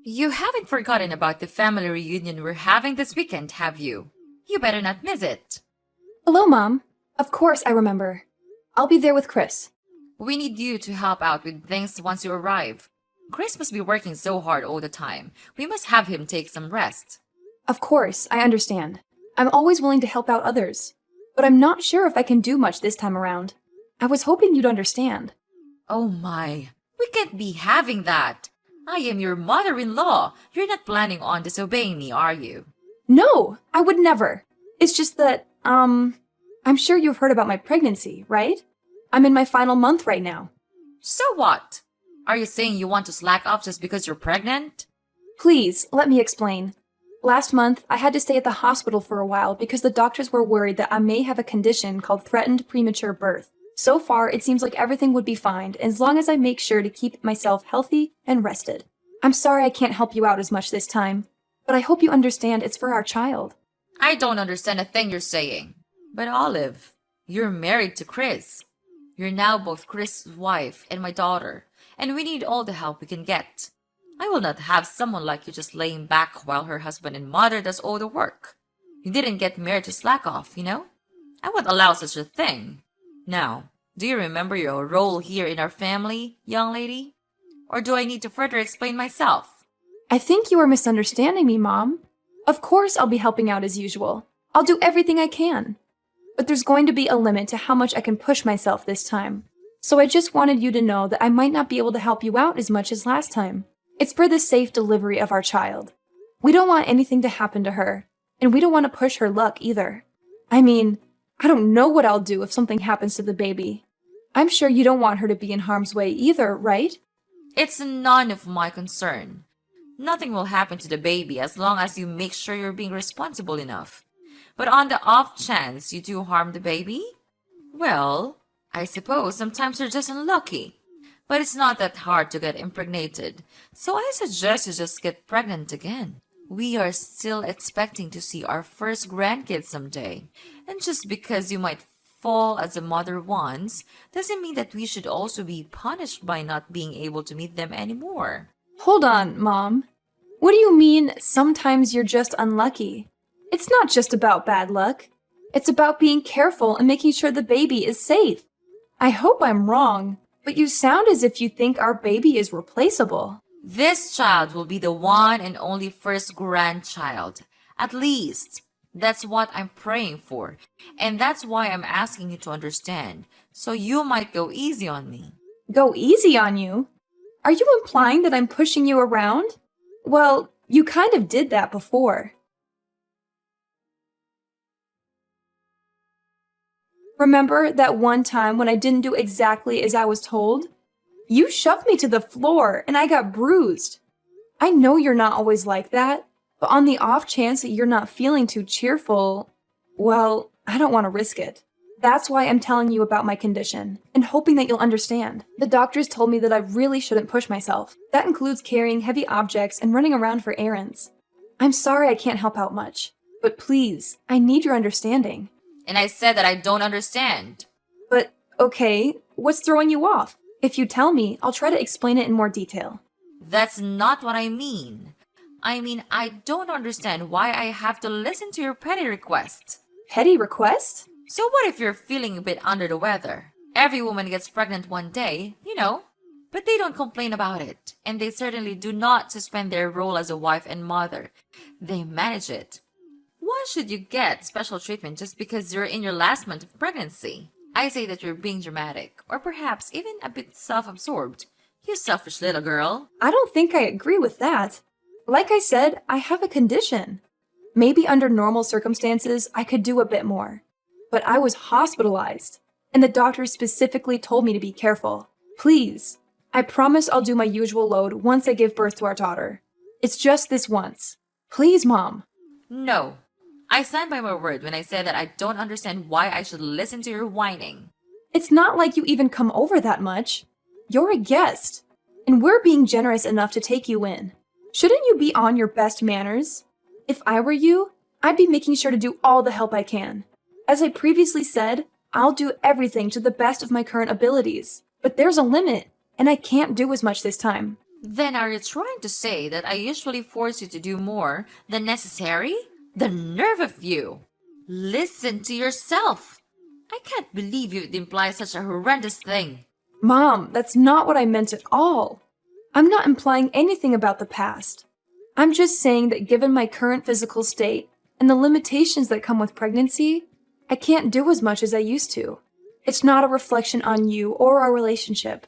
You haven't forgotten about the family reunion we're having this weekend, have you? You better not miss it. Hello, Mom. Of course I remember. I'll be there with Chris. We need you to help out with things once you arrive. Chris must be working so hard all the time. We must have him take some rest. Of course, I understand. I'm always willing to help out others. But I'm not sure if I can do much this time around. I was hoping you'd understand. Oh my, we can't be having that. I am your mother-in-law. You're not planning on disobeying me, are you? No, I would never. It's just that, I'm sure you've heard about my pregnancy, right? I'm in my final month right now. So what? Are you saying you want to slack off just because you're pregnant? Please, let me explain. Last month, I had to stay at the hospital for a while because the doctors were worried that I may have a condition called threatened premature birth. So far, it seems like everything would be fine as long as I make sure to keep myself healthy and rested. I'm sorry I can't help you out as much this time, but I hope you understand it's for our child. I don't understand a thing you're saying. But Olive, you're married to Chris. You're now both Chris' wife and my daughter, and we need all the help we can get. I will not have someone like you just laying back while her husband and mother does all the work. You didn't get married to slack off, you know? I won't allow such a thing. Now, do you remember your role here in our family, young lady? Or do I need to further explain myself? I think you are misunderstanding me, Mom. Of course I'll be helping out as usual. I'll do everything I can. But there's going to be a limit to how much I can push myself this time. So I just wanted you to know that I might not be able to help you out as much as last time. It's for the safe delivery of our child. We don't want anything to happen to her, and we don't want to push her luck either. I mean, I don't know what I'll do if something happens to the baby. I'm sure you don't want her to be in harm's way either, right? It's none of my concern. Nothing will happen to the baby as long as you make sure you're being responsible enough. But on the off chance you do harm the baby, well, I suppose sometimes you're just unlucky. But it's not that hard to get impregnated, so I suggest you just get pregnant again. We are still expecting to see our first grandkids someday, and just because you might fall as a mother once doesn't mean that we should also be punished by not being able to meet them anymore. Hold on, Mom. What do you mean, sometimes you're just unlucky? It's not just about bad luck. It's about being careful and making sure the baby is safe. I hope I'm wrong, but you sound as if you think our baby is replaceable. This child will be the one and only first grandchild. At least, that's what I'm praying for. And that's why I'm asking you to understand. So you might go easy on me. Go easy on you? Are you implying that I'm pushing you around? Well, you kind of did that before. Remember that one time when I didn't do exactly as I was told? You shoved me to the floor and I got bruised. I know you're not always like that, but on the off chance that you're not feeling too cheerful, well, I don't want to risk it. That's why I'm telling you about my condition and hoping that you'll understand. The doctors told me that I really shouldn't push myself. That includes carrying heavy objects and running around for errands. I'm sorry I can't help out much, but please, I need your understanding. And I said that I don't understand. But, okay, what's throwing you off? If you tell me, I'll try to explain it in more detail. That's not what I mean. I mean, I don't understand why I have to listen to your petty requests. Petty request? So what if you're feeling a bit under the weather? Every woman gets pregnant one day, you know, but they don't complain about it. And they certainly do not suspend their role as a wife and mother. They manage it. Why should you get special treatment just because you're in your last month of pregnancy? I say that you're being dramatic, or perhaps even a bit self-absorbed. You selfish little girl. I don't think I agree with that. Like I said, I have a condition. Maybe under normal circumstances, I could do a bit more. But I was hospitalized, and the doctor specifically told me to be careful. Please, I promise I'll do my usual load once I give birth to our daughter. It's just this once. Please, Mom. No. I stand by my word when I say that I don't understand why I should listen to your whining. It's not like you even come over that much. You're a guest, and we're being generous enough to take you in. Shouldn't you be on your best manners? If I were you, I'd be making sure to do all the help I can. As I previously said, I'll do everything to the best of my current abilities. But there's a limit, and I can't do as much this time. Then are you trying to say that I usually force you to do more than necessary? The nerve of you! Listen to yourself! I can't believe you'd imply such a horrendous thing. Mom, that's not what I meant at all. I'm not implying anything about the past. I'm just saying that given my current physical state and the limitations that come with pregnancy, I can't do as much as I used to. It's not a reflection on you or our relationship.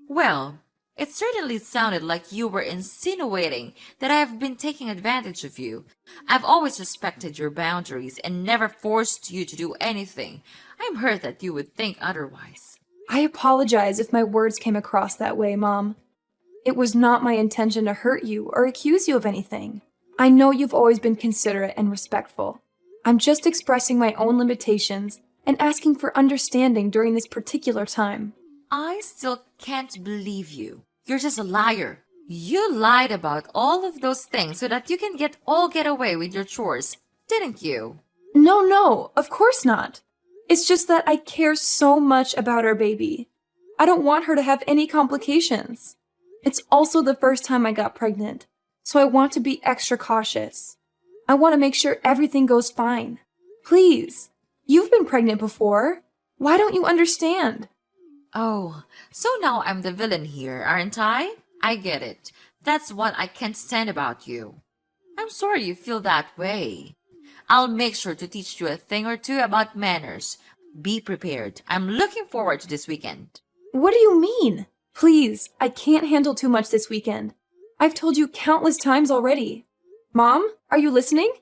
Well, it certainly sounded like you were insinuating that I have been taking advantage of you. I've always respected your boundaries and never forced you to do anything. I'm hurt that you would think otherwise. I apologize if my words came across that way, Mom. It was not my intention to hurt you or accuse you of anything. I know you've always been considerate and respectful. I'm just expressing my own limitations and asking for understanding during this particular time. I still can't believe you. You're just a liar. You lied about all of those things so that you can get away with your chores, didn't you? No, of course not. It's just that I care so much about our baby. I don't want her to have any complications. It's also the first time I got pregnant, so I want to be extra cautious. I want to make sure everything goes fine. Please, you've been pregnant before. Why don't you understand? Oh, so now I'm the villain here, aren't I? I get it. That's what I can't stand about you. I'm sorry you feel that way. I'll make sure to teach you a thing or two about manners. Be prepared. I'm looking forward to this weekend. What do you mean? Please, I can't handle too much this weekend. I've told you countless times already. Mom, are you listening?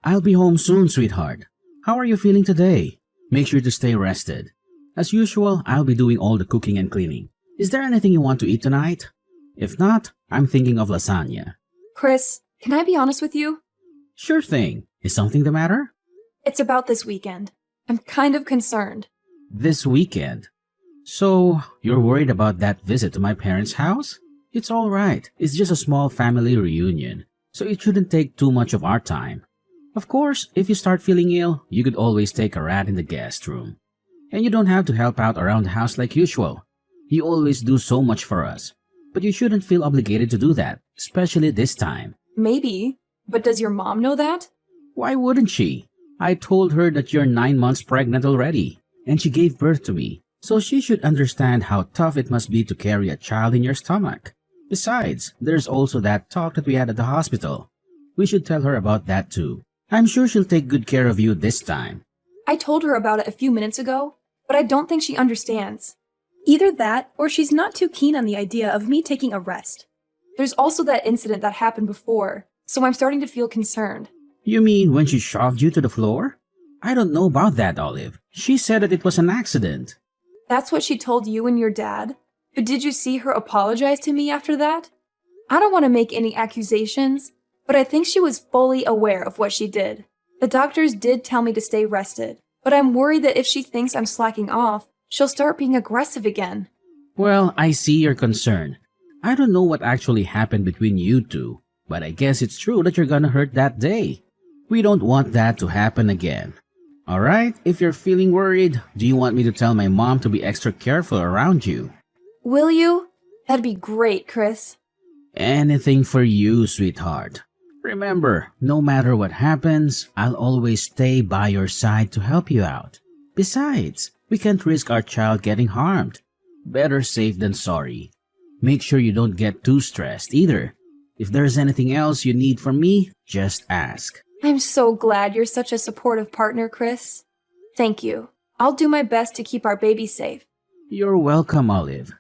I'll be home soon, sweetheart. How are you feeling today? Make sure to stay rested. As usual, I'll be doing all the cooking and cleaning. Is there anything you want to eat tonight? If not, I'm thinking of lasagna. Chris, can I be honest with you? Sure thing. Is something the matter? It's about this weekend. I'm kind of concerned. This weekend? So, you're worried about that visit to my parents' house? It's alright. It's just a small family reunion, so it shouldn't take too much of our time. Of course, if you start feeling ill, you could always take a rat in the guest room. And you don't have to help out around the house like usual. You always do so much for us. But you shouldn't feel obligated to do that, especially this time. Maybe, but does your mom know that? Why wouldn't she? I told her that you're 9 months pregnant already, and she gave birth to me, so she should understand how tough it must be to carry a child in your stomach. Besides, there's also that talk that we had at the hospital. We should tell her about that too. I'm sure she'll take good care of you this time. I told her about it a few minutes ago, but I don't think she understands. Either that, or she's not too keen on the idea of me taking a rest. There's also that incident that happened before, so I'm starting to feel concerned. You mean when she shoved you to the floor? I don't know about that, Olive. She said that it was an accident. That's what she told you and your dad? But did you see her apologize to me after that? I don't want to make any accusations, but I think she was fully aware of what she did. The doctors did tell me to stay rested, but I'm worried that if she thinks I'm slacking off, she'll start being aggressive again. Well, I see your concern. I don't know what actually happened between you two, but I guess it's true that you're gonna hurt that day. We don't want that to happen again. Alright, if you're feeling worried, do you want me to tell my mom to be extra careful around you? Will you? That'd be great, Chris. Anything for you, sweetheart. Remember, no matter what happens, I'll always stay by your side to help you out. Besides, we can't risk our child getting harmed. Better safe than sorry. Make sure you don't get too stressed either. If there's anything else you need from me, just ask. I'm so glad you're such a supportive partner, Chris. Thank you. I'll do my best to keep our baby safe. You're welcome, Olive.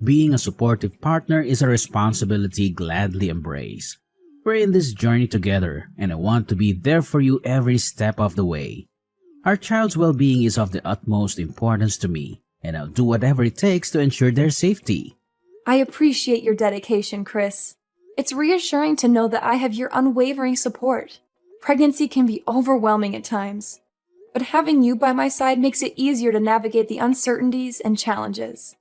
Being a supportive partner is a responsibility gladly embrace. We're in this journey together, and I want to be there for you every step of the way. Our child's well-being is of the utmost importance to me, and I'll do whatever it takes to ensure their safety. I appreciate your dedication, Chris. It's reassuring to know that I have your unwavering support. Pregnancy can be overwhelming at times, but having you by my side makes it easier to navigate the uncertainties and challenges.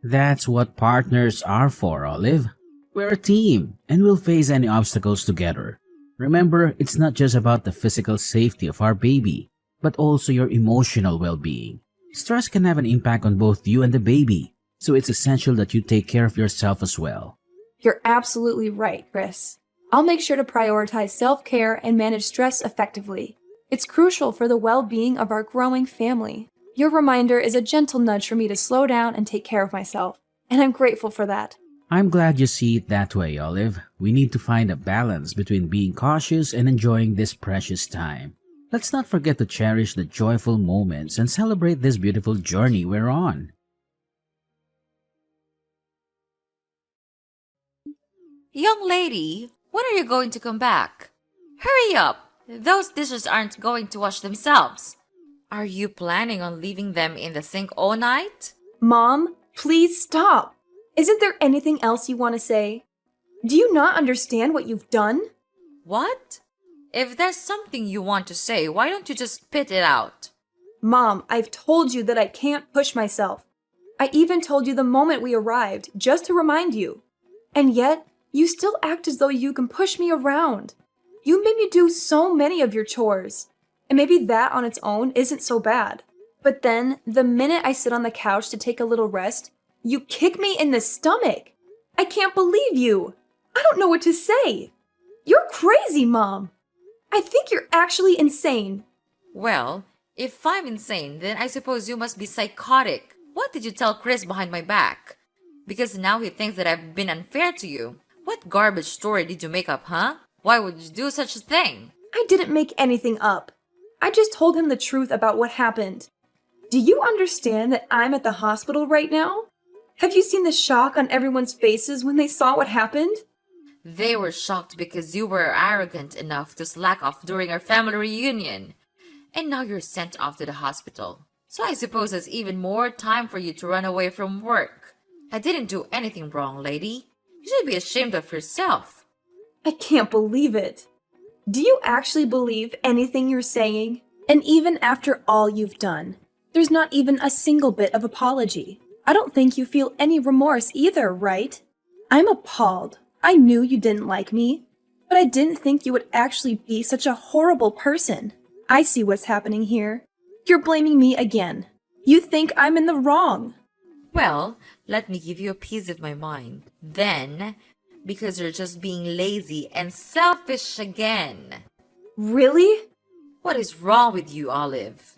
That's what partners are for, Olive. We're a team, and we'll face any obstacles together. Remember, it's not just about the physical safety of our baby, but also your emotional well-being. Stress can have an impact on both you and the baby, so it's essential that you take care of yourself as well. You're absolutely right, Chris. I'll make sure to prioritize self-care and manage stress effectively. It's crucial for the well-being of our growing family. Your reminder is a gentle nudge for me to slow down and take care of myself, and I'm grateful for that. I'm glad you see it that way, Olive. We need to find a balance between being cautious and enjoying this precious time. Let's not forget to cherish the joyful moments and celebrate this beautiful journey we're on. Young lady, when are you going to come back? Hurry up! Those dishes aren't going to wash themselves. Are you planning on leaving them in the sink all night? Mom, please stop. Isn't there anything else you want to say? Do you not understand what you've done? What? If there's something you want to say, why don't you just spit it out? Mom, I've told you that I can't push myself. I even told you the moment we arrived, just to remind you. And yet, you still act as though you can push me around. You made me do so many of your chores. And maybe that on its own isn't so bad. But then, the minute I sit on the couch to take a little rest, you kick me in the stomach. I can't believe you. I don't know what to say. You're crazy, Mom. I think you're actually insane. Well, if I'm insane, then I suppose you must be psychotic. What did you tell Chris behind my back? Because now he thinks that I've been unfair to you. What garbage story did you make up, huh? Why would you do such a thing? I didn't make anything up. I just told him the truth about what happened. Do you understand that I'm at the hospital right now? Have you seen the shock on everyone's faces when they saw what happened? They were shocked because you were arrogant enough to slack off during our family reunion. And now you're sent off to the hospital. So I suppose it's even more time for you to run away from work. I didn't do anything wrong, lady. You should be ashamed of yourself. I can't believe it. Do you actually believe anything you're saying? And even after all you've done, there's not even a single bit of apology. I don't think you feel any remorse either, right? I'm appalled. I knew you didn't like me, but I didn't think you would actually be such a horrible person. I see what's happening here. You're blaming me again. You think I'm in the wrong. Well, let me give you a piece of my mind. Then, because you're just being lazy and selfish again. Really? What is wrong with you, Olive?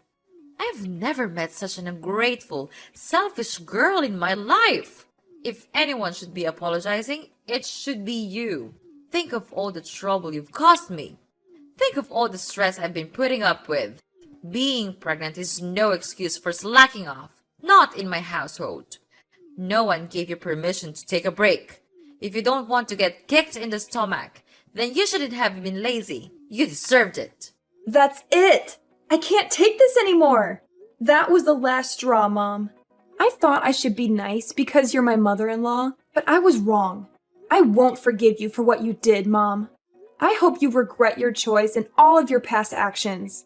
I've never met such an ungrateful, selfish girl in my life. If anyone should be apologizing, it should be you. Think of all the trouble you've caused me. Think of all the stress I've been putting up with. Being pregnant is no excuse for slacking off. Not in my household. No one gave you permission to take a break. If you don't want to get kicked in the stomach, then you shouldn't have been lazy. You deserved it. That's it! I can't take this anymore! That was the last straw, Mom. I thought I should be nice because you're my mother-in-law, but I was wrong. I won't forgive you for what you did, Mom. I hope you regret your choice and all of your past actions.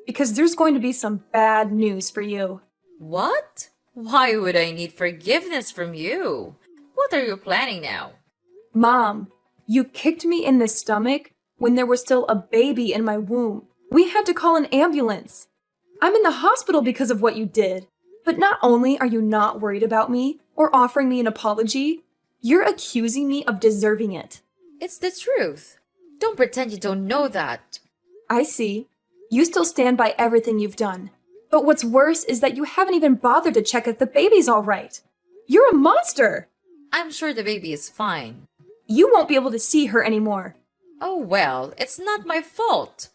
Because there's going to be some bad news for you. What? Why would I need forgiveness from you? What are you planning now? Mom, you kicked me in the stomach when there was still a baby in my womb. We had to call an ambulance. I'm in the hospital because of what you did. But not only are you not worried about me or offering me an apology, you're accusing me of deserving it. It's the truth. Don't pretend you don't know that. I see. You still stand by everything you've done. But what's worse is that you haven't even bothered to check if the baby's all right. You're a monster! I'm sure the baby is fine. You won't be able to see her anymore. Oh well, it's not my fault.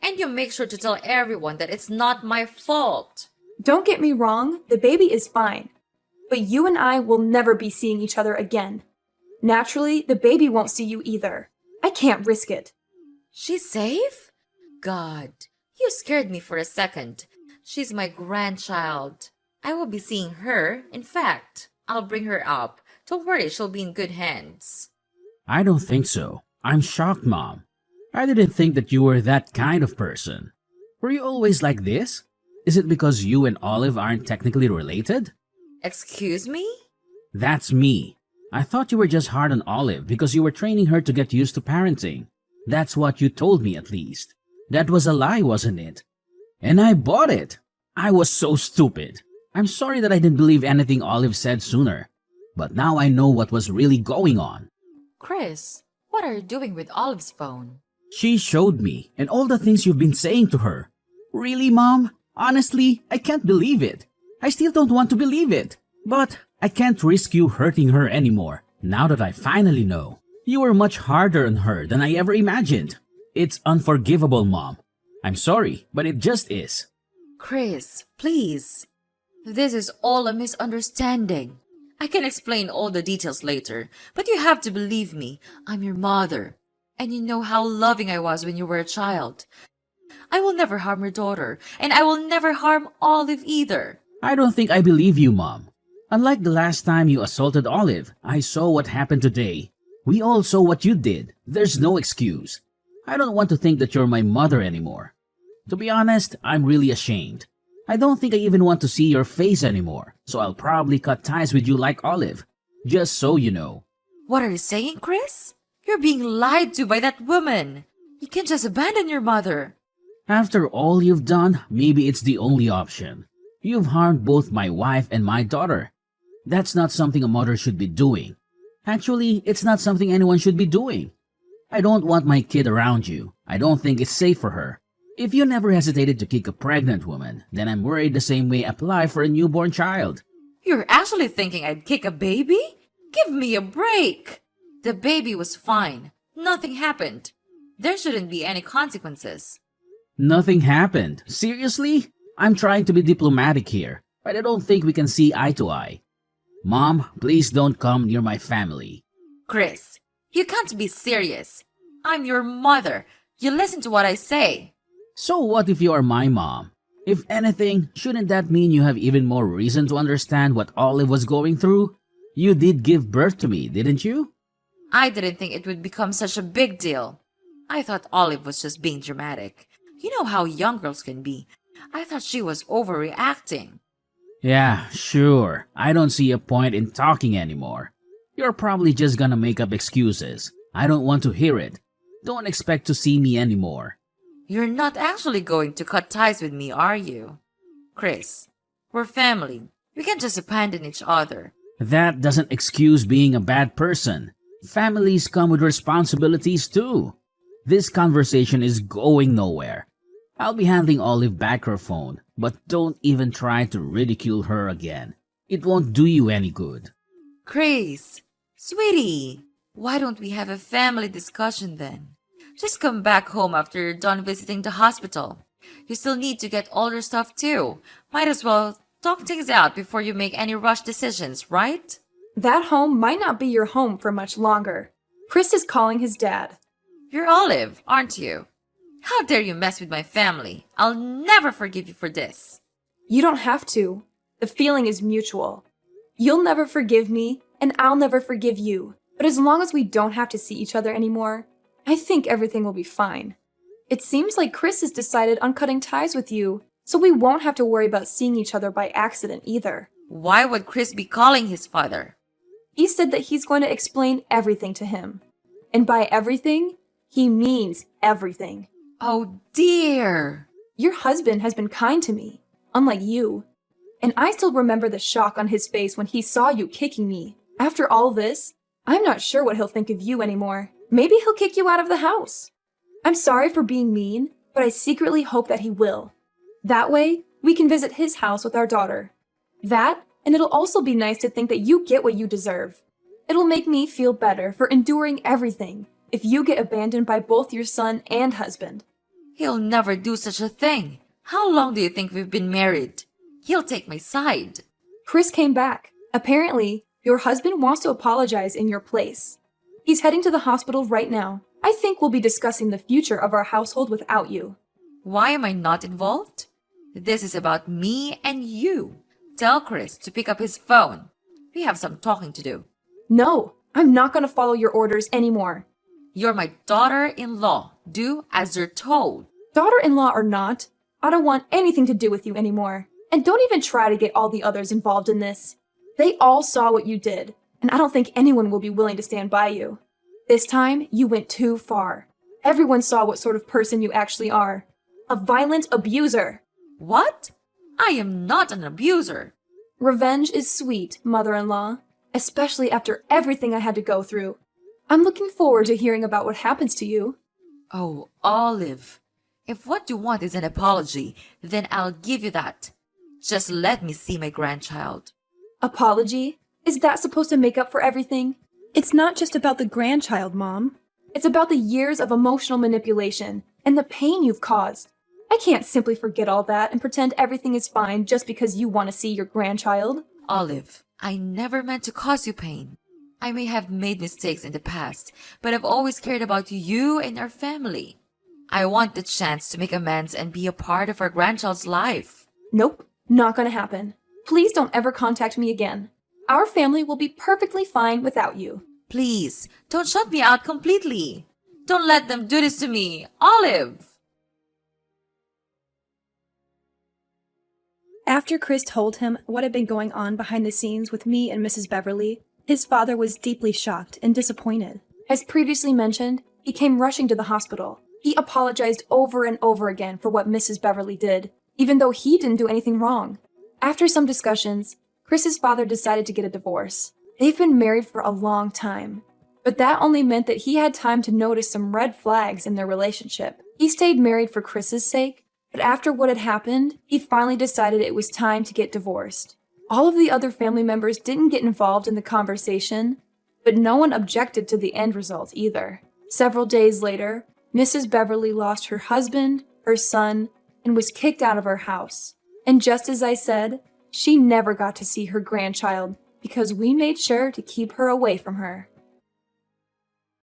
And you make sure to tell everyone that it's not my fault. Don't get me wrong, the baby is fine. But you and I will never be seeing each other again. Naturally, the baby won't see you either. I can't risk it. She's safe? God, you scared me for a second. She's my grandchild. I will be seeing her. In fact, I'll bring her up. Don't worry, she'll be in good hands. I don't think so. I'm shocked, Mom. I didn't think that you were that kind of person. Were you always like this? Is it because you and Olive aren't technically related? Excuse me? That's me. I thought you were just hard on Olive because you were training her to get used to parenting. That's what you told me at least. That was a lie, wasn't it? And I bought it. I was so stupid. I'm sorry that I didn't believe anything Olive said sooner. But now I know what was really going on. Chris, what are you doing with Olive's phone? She showed me, and all the things you've been saying to her. Really, Mom? Honestly, I can't believe it. I still don't want to believe it. But I can't risk you hurting her anymore, now that I finally know. You were much harder on her than I ever imagined. It's unforgivable, Mom. I'm sorry, but it just is. Chris, please. This is all a misunderstanding. I can explain all the details later, but you have to believe me. I'm your mother, and you know how loving I was when you were a child. I will never harm your daughter, and I will never harm Olive either. I don't think I believe you, Mom. Unlike the last time you assaulted Olive, I saw what happened today. We all saw what you did. There's no excuse. I don't want to think that you're my mother anymore. To be honest, I'm really ashamed. I don't think I even want to see your face anymore, so I'll probably cut ties with you like Olive. Just so you know. What are you saying, Chris? You're being lied to by that woman. You can't just abandon your mother. After all you've done, maybe it's the only option. You've harmed both my wife and my daughter. That's not something a mother should be doing. Actually, it's not something anyone should be doing. I don't want my kid around you. I don't think it's safe for her. If you never hesitated to kick a pregnant woman, then I'm worried the same way apply for a newborn child. You're actually thinking I'd kick a baby? Give me a break. The baby was fine. Nothing happened. There shouldn't be any consequences. Nothing happened. Seriously? I'm trying to be diplomatic here, but I don't think we can see eye to eye. Mom, please don't come near my family. Chris, you can't be serious. I'm your mother. You listen to what I say. So what if you are my mom? If anything, shouldn't that mean you have even more reason to understand what Olive was going through? You did give birth to me, didn't you? I didn't think it would become such a big deal. I thought Olive was just being dramatic. You know how young girls can be. I thought she was overreacting. Yeah, sure. I don't see a point in talking anymore. You're probably just gonna make up excuses. I don't want to hear it. Don't expect to see me anymore. You're not actually going to cut ties with me, are you? Chris, we're family. We can't just abandon each other. That doesn't excuse being a bad person. Families come with responsibilities too. This conversation is going nowhere. I'll be handing Olive back her phone, but don't even try to ridicule her again. It won't do you any good. Chris, sweetie, why don't we have a family discussion then? Just come back home after you're done visiting the hospital. You still need to get all your stuff too. Might as well talk things out before you make any rush decisions, right? That home might not be your home for much longer. Chris is calling his dad. You're Olive, aren't you? How dare you mess with my family? I'll never forgive you for this. You don't have to. The feeling is mutual. You'll never forgive me, and I'll never forgive you. But as long as we don't have to see each other anymore, I think everything will be fine. It seems like Chris has decided on cutting ties with you, so we won't have to worry about seeing each other by accident either. Why would Chris be calling his father? He said that he's going to explain everything to him. And by everything, he means everything. Oh dear. Your husband has been kind to me, unlike you. And I still remember the shock on his face when he saw you kicking me. After all this, I'm not sure what he'll think of you anymore. Maybe he'll kick you out of the house. I'm sorry for being mean, but I secretly hope that he will. That way, we can visit his house with our daughter. That, and it'll also be nice to think that you get what you deserve. It'll make me feel better for enduring everything if you get abandoned by both your son and husband. He'll never do such a thing. How long do you think we've been married? He'll take my side. Chris came back. Apparently, your husband wants to apologize in your place. He's heading to the hospital right now. I think we'll be discussing the future of our household without you. Why am I not involved? This is about me and you. Tell Chris to pick up his phone. We have some talking to do. No, I'm not going to follow your orders anymore. You're my daughter-in-law. Do as you're told. Daughter-in-law or not, I don't want anything to do with you anymore. And don't even try to get all the others involved in this. They all saw what you did, and I don't think anyone will be willing to stand by you. This time, you went too far. Everyone saw what sort of person you actually are. A violent abuser. What? I am not an abuser. Revenge is sweet, mother-in-law, especially after everything I had to go through. I'm looking forward to hearing about what happens to you. Oh, Olive, if what you want is an apology, then I'll give you that. Just let me see my grandchild. Apology? Is that supposed to make up for everything? It's not just about the grandchild, Mom. It's about the years of emotional manipulation and the pain you've caused. I can't simply forget all that and pretend everything is fine just because you want to see your grandchild. Olive, I never meant to cause you pain. I may have made mistakes in the past, but I've always cared about you and our family. I want the chance to make amends and be a part of our grandchild's life. Nope, not gonna happen. Please don't ever contact me again. Our family will be perfectly fine without you. Please, don't shut me out completely. Don't let them do this to me. Olive! After Chris told him what had been going on behind the scenes with me and Mrs. Beverly, his father was deeply shocked and disappointed. As previously mentioned, he came rushing to the hospital. He apologized over and over again for what Mrs. Beverly did, even though he didn't do anything wrong. After some discussions, Chris's father decided to get a divorce. They've been married for a long time, but that only meant that he had time to notice some red flags in their relationship. He stayed married for Chris's sake, but after what had happened, he finally decided it was time to get divorced. All of the other family members didn't get involved in the conversation, but no one objected to the end result either. Several days later, Mrs. Beverly lost her husband, her son, and was kicked out of her house. And just as I said, she never got to see her grandchild because we made sure to keep her away from her.